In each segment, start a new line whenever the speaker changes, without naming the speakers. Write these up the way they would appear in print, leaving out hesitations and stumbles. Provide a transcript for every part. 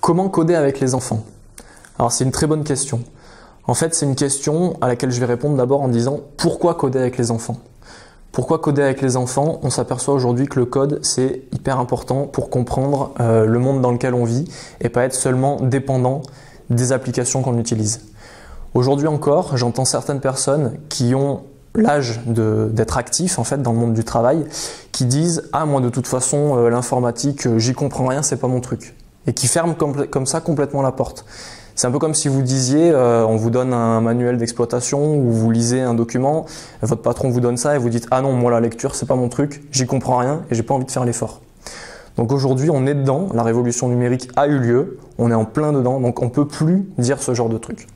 Comment coder avec les enfants? Alors c'est une très bonne question. En fait, c'est une question à laquelle je vais répondre d'abord en disant pourquoi coder avec les enfants? Pourquoi coder avec les enfants? On s'aperçoit aujourd'hui que le code, c'est hyper important pour comprendre le monde dans lequel on vit et pas être seulement dépendant des applications qu'on utilise. Aujourd'hui encore, j'entends certaines personnes qui ont l'âge d'être actifs en fait dans le monde du travail, qui disent « Ah, moi de toute façon, l'informatique, j'y comprends rien, c'est pas mon truc ». Et qui ferment comme ça complètement la porte. C'est un peu comme si vous disiez, on vous donne un manuel d'exploitation ou vous lisez un document, votre patron vous donne ça et vous dites « Ah non, moi la lecture c'est pas mon truc, j'y comprends rien et j'ai pas envie de faire l'effort ». Donc aujourd'hui on est dedans, la révolution numérique a eu lieu, on est en plein dedans, donc on peut plus dire ce genre de truc.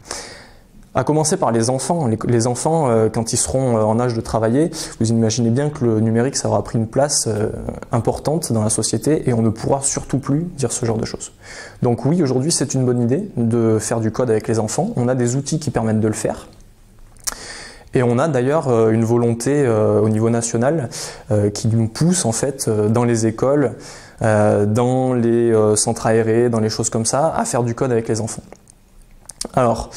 À commencer par les enfants. Les enfants, quand ils seront en âge de travailler, vous imaginez bien que le numérique, ça aura pris une place importante dans la société et on ne pourra surtout plus dire ce genre de choses. Donc oui, aujourd'hui, c'est une bonne idée de faire du code avec les enfants. On a des outils qui permettent de le faire. Et on a d'ailleurs une volonté au niveau national qui nous pousse en fait dans les écoles, dans les centres aérés, dans les choses comme ça, à faire du code avec les enfants. Alors,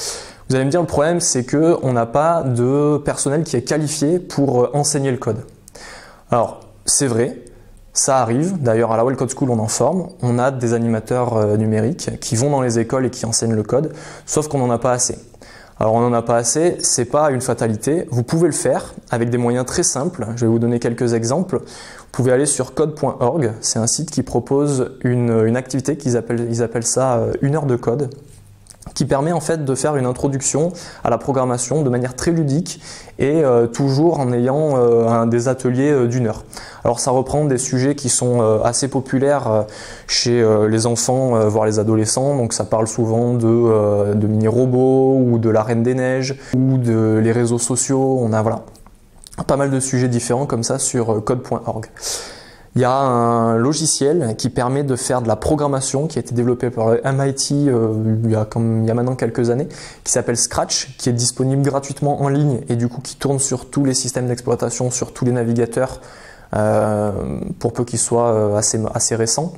vous allez me dire, le problème, c'est qu'on n'a pas de personnel qui est qualifié pour enseigner le code. Alors, c'est vrai, ça arrive. D'ailleurs, à la Well Code School, on en forme. On a des animateurs numériques qui vont dans les écoles et qui enseignent le code, sauf qu'on n'en a pas assez. Alors, on n'en a pas assez, c'est pas une fatalité. Vous pouvez le faire avec des moyens très simples. Je vais vous donner quelques exemples. Vous pouvez aller sur code.org. C'est un site qui propose une activité ils appellent ça 1 heure de code, qui permet en fait de faire une introduction à la programmation de manière très ludique et toujours en ayant des ateliers d'1 heure. Alors ça reprend des sujets qui sont assez populaires chez les enfants, voire les adolescents, donc ça parle souvent de mini-robots ou de la Reine des Neiges ou de les réseaux sociaux. On a voilà, pas mal de sujets différents comme ça sur code.org. Il y a un logiciel qui permet de faire de la programmation qui a été développé par MIT il y a maintenant quelques années, qui s'appelle Scratch, qui est disponible gratuitement en ligne et du coup qui tourne sur tous les systèmes d'exploitation, sur tous les navigateurs, pour peu qu'ils soient assez récents.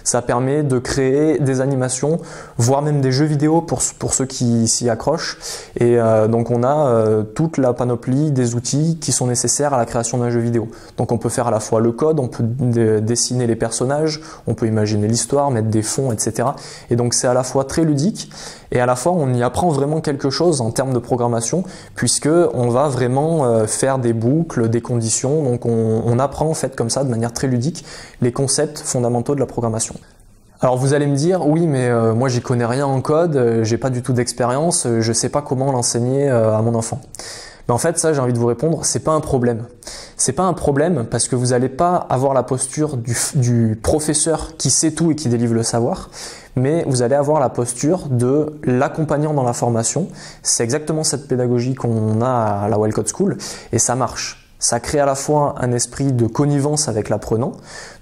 Ça permet de créer des animations, voire même des jeux vidéo pour ceux qui s'y accrochent. Et donc on a toute la panoplie des outils qui sont nécessaires à la création d'un jeu vidéo. Donc on peut faire à la fois le code, on peut dessiner les personnages, on peut imaginer l'histoire, mettre des fonds, etc. Et donc c'est à la fois très ludique et à la fois on y apprend vraiment quelque chose en termes de programmation, puisque on va vraiment faire des boucles, des conditions. Donc on apprend en fait comme ça de manière très ludique les concepts fondamentaux de la programmation. Alors vous allez me dire, oui mais moi j'y connais rien en code, j'ai pas du tout d'expérience, je sais pas comment l'enseigner à mon enfant. Mais en fait ça j'ai envie de vous répondre, c'est pas un problème. C'est pas un problème parce que vous n'allez pas avoir la posture du professeur qui sait tout et qui délivre le savoir, mais vous allez avoir la posture de l'accompagnant dans la formation. C'est exactement cette pédagogie qu'on a à la Well Code School et ça marche. Ça crée à la fois un esprit de connivence avec l'apprenant,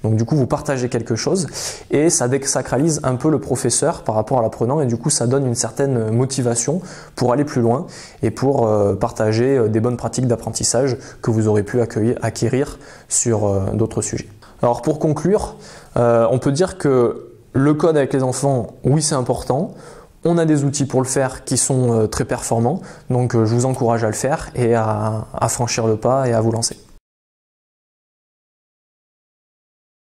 donc du coup vous partagez quelque chose et ça désacralise un peu le professeur par rapport à l'apprenant et du coup ça donne une certaine motivation pour aller plus loin et pour partager des bonnes pratiques d'apprentissage que vous aurez pu acquérir sur d'autres sujets. Alors pour conclure, on peut dire que le code avec les enfants, oui c'est important. On a des outils pour le faire qui sont très performants, donc je vous encourage à le faire et à franchir le pas et à vous lancer.